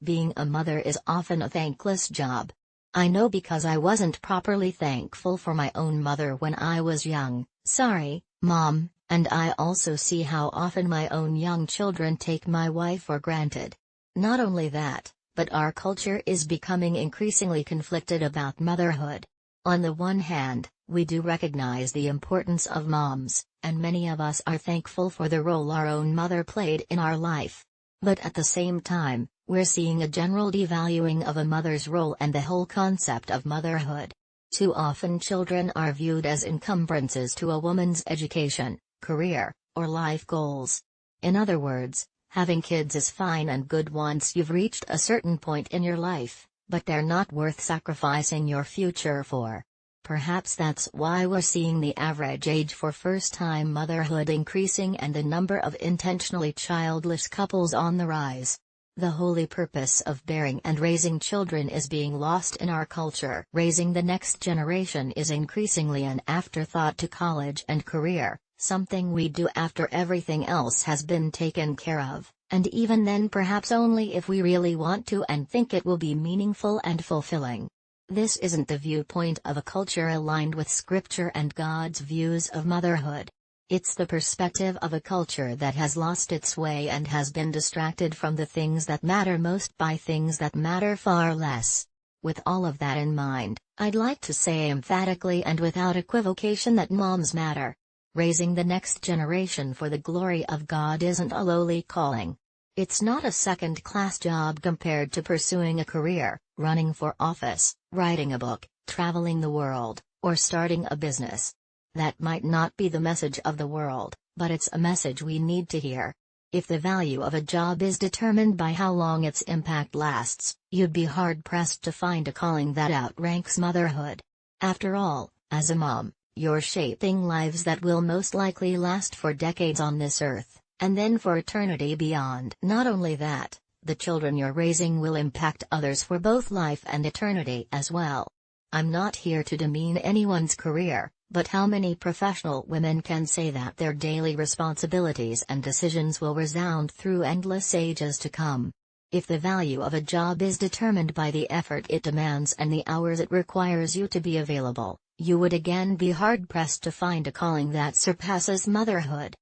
being a mother is often a thankless job. I know because I wasn't properly thankful for my own mother when I was young. Sorry, Mom, and I also see how often my own young children take my wife for granted. Not only that, but our culture is becoming increasingly conflicted about motherhood. On the one hand, we do recognize the importance of moms, and many of us are thankful for the role our own mother played in our life. But at the same time, we're seeing a general devaluing of a mother's role and the whole concept of motherhood. Too often children are viewed as encumbrances to a woman's education, career, or life goals. In other words, having kids is fine and good once you've reached a certain point in your life, but they're not worth sacrificing your future for. Perhaps that's why we're seeing the average age for first-time motherhood increasing and the number of intentionally childless couples on the rise. The holy purpose of bearing and raising children is being lost in our culture. Raising the next generation is increasingly an afterthought to college and career, something we do after everything else has been taken care of, and even then perhaps only if we really want to and think it will be meaningful and fulfilling. This isn't the viewpoint of a culture aligned with Scripture and God's views of motherhood. It's the perspective of a culture that has lost its way and has been distracted from the things that matter most by things that matter far less. With all of that in mind, I'd like to say emphatically and without equivocation that moms matter. Raising the next generation for the glory of God isn't a lowly calling. It's not a second-class job compared to pursuing a career, running for office, writing a book, traveling the world, or starting a business. That might not be the message of the world, but it's a message we need to hear. If the value of a job is determined by how long its impact lasts, you'd be hard-pressed to find a calling that outranks motherhood. After all, as a mom, you're shaping lives that will most likely last for decades on this earth, and then for eternity beyond. Not only that, the children you're raising will impact others for both life and eternity as well. I'm not here to demean anyone's career, but how many professional women can say that their daily responsibilities and decisions will resound through endless ages to come? If the value of a job is determined by the effort it demands and the hours it requires you to be available, you would again be hard-pressed to find a calling that surpasses motherhood.